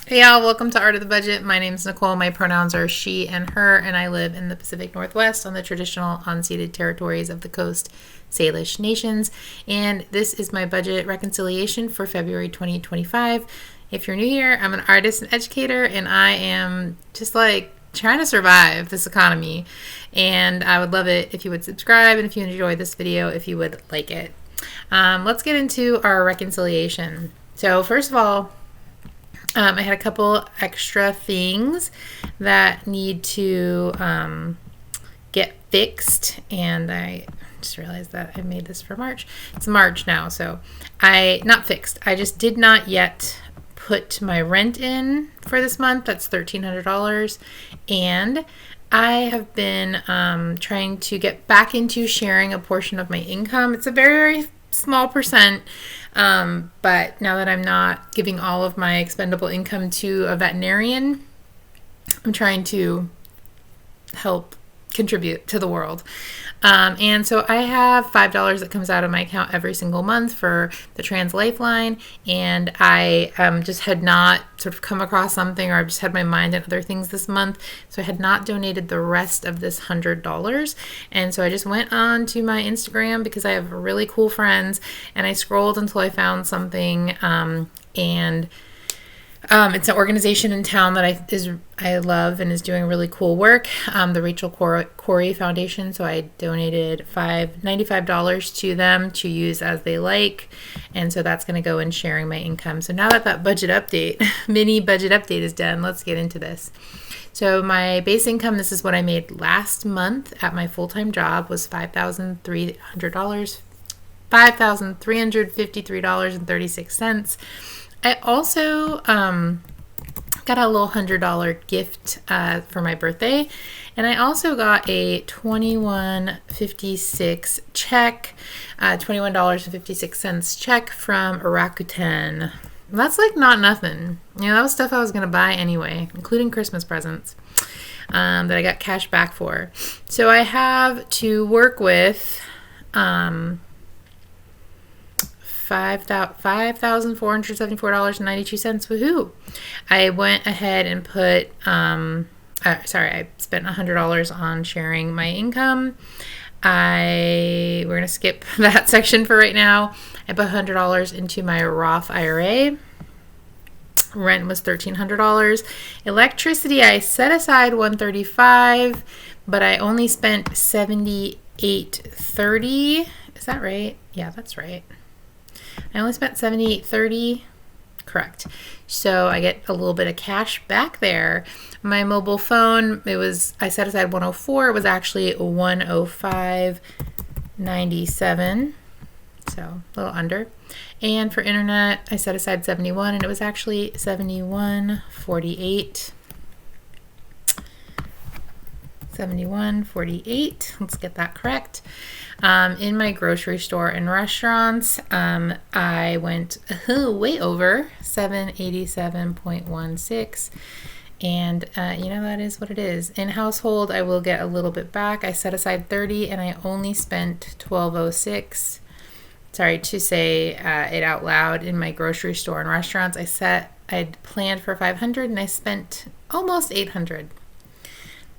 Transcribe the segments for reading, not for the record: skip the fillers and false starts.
Hey y'all, welcome to Art of the Budget. My name's Nicole. My pronouns are she and her, and I live in the Pacific Northwest on the traditional unceded territories of the Coast Salish nations. And this is my budget reconciliation for February 2025. If you're new here, I'm an artist and educator, and I am just like trying to survive this economy. And I would love it if you would subscribe, and if you enjoyed this video, if you would like it. Let's get into our reconciliation. So first of all, I had a couple extra things that need to get fixed, and I just realized that I made this for March. It's March now, so not fixed. I just did not yet put my rent in for this month. That's $1,300, and I have been trying to get back into sharing a portion of my income. It's a very, very small percent, but now that I'm not giving all of my expendable income to a veterinarian, I'm trying to help contribute to the world. And so I have $5 that comes out of my account every single month for the Trans Lifeline, and I just had not sort of come across something, or I just had my mind on other things this month, so I had not donated the rest of this $100. And so I just went on to my Instagram because I have really cool friends, and I scrolled until I found something, and it's an organization in town that I love and is doing really cool work, the Rachel Corey Foundation. So I donated $95 to them to use as they like, and so that's going to go in sharing my income. So now that budget update, mini budget update is done, let's get into this. So my base income, this is what I made last month at my full-time job, was $5,353.36. I also got a little $100 gift for my birthday, and I also got a $21.56 check, $21.56 check from Rakuten. That's like not nothing. That was stuff I was gonna buy anyway, including Christmas presents that I got cash back for. So I have to work with $5,474.92. Woohoo! I went ahead and put, I spent $100 on sharing my income. We're going to skip that section for right now. I put $100 into my Roth IRA. Rent was $1,300. Electricity, I set aside $135, but I only spent $78.30. Is that right? Yeah, that's right. I only spent $78.30, correct. So I get a little bit of cash back there. My mobile phone, I set aside $104. It was actually $105.97, so a little under. And for internet, I set aside $71, and it was actually $71.48. $71.48. Let's get that correct. In my grocery store and restaurants, I went way over $787.16, and that is what it is. In household, I will get a little bit back. I set aside $30, and I only spent $12.06. Sorry to say it out loud. In my grocery store and restaurants, I'd planned for $500, and I spent almost $800.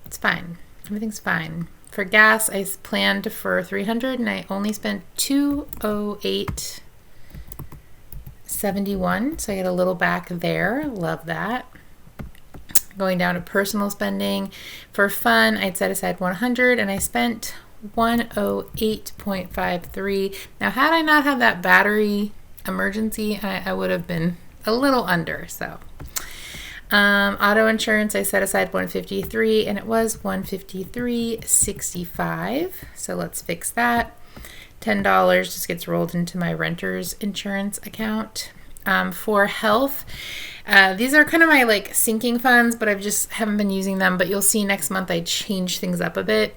It's fine. Everything's fine. For gas, I planned for $300, and I only spent $208.71, so I get a little back there. Love that. Going down to personal spending. For fun, I'd set aside $100, and I spent $108.53. Now, had I not had that battery emergency, I would have been a little under, so. Auto insurance, I set aside $153, and it was $153.65. So let's fix that. $10 just gets rolled into my renter's insurance account. For health, these are kind of my like sinking funds, but I just haven't been using them. But you'll see next month I change things up a bit.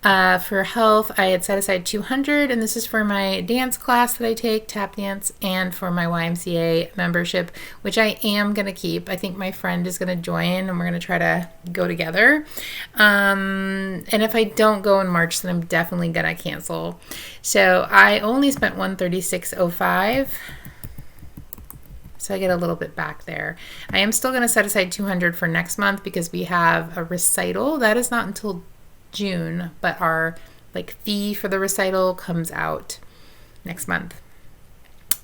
For health, I had set aside $200, and this is for my dance class that I take, tap dance, and for my YMCA membership, which I am going to keep. I think my friend is going to join, and we're going to try to go together. And if I don't go in March, then I'm definitely going to cancel. So I only spent $136.05. So I get a little bit back there. I am still going to set aside $200 for next month because we have a recital. That is not until June, but our fee for the recital comes out next month.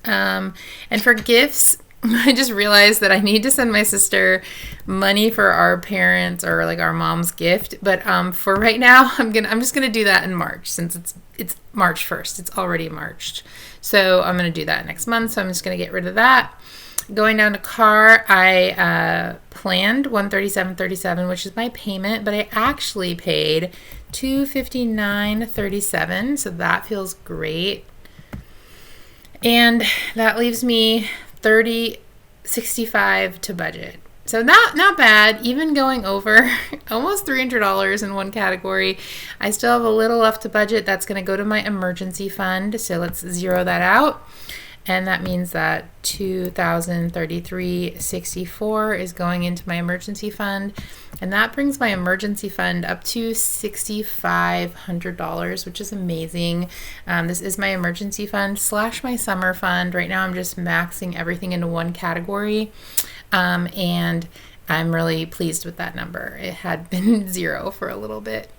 And for gifts, I just realized that I need to send my sister money for our parents or our mom's gift. But for right now, I'm just gonna do that in March since it's March 1st. It's already Marched, so I'm gonna do that next month. So I'm just gonna get rid of that. Going down to car, I planned $137.37, which is my payment, but I actually paid $259.37, so that feels great. And that leaves me $30.65 to budget. So not bad. Even going over almost $300 in one category, I still have a little left to budget. That's going to go to my emergency fund. So let's zero that out. And that means that $2,033.64 is going into my emergency fund. And that brings my emergency fund up to $6,500, which is amazing. This is my emergency fund / my summer fund. Right now I'm just maxing everything into one category. And I'm really pleased with that number. It had been zero for a little bit.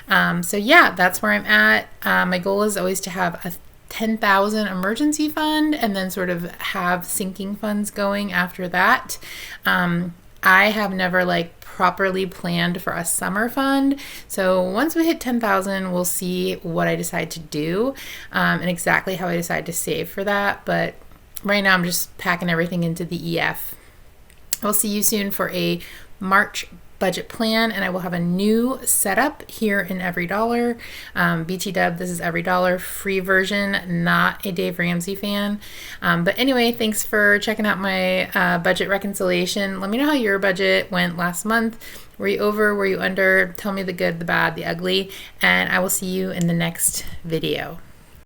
So yeah, that's where I'm at. My goal is always to have a 10,000 emergency fund and then sort of have sinking funds going after that. I have never properly planned for a summer fund. So once we hit 10,000, we'll see what I decide to do and exactly how I decide to save for that. But right now I'm just packing everything into the EF. I'll see you soon for a March budget plan, and I will have a new setup here in EveryDollar. BTW, this is EveryDollar free version, not a Dave Ramsey fan. But anyway, thanks for checking out my budget reconciliation. Let me know how your budget went last month. Were you over? Were you under? Tell me the good, the bad, the ugly, and I will see you in the next video.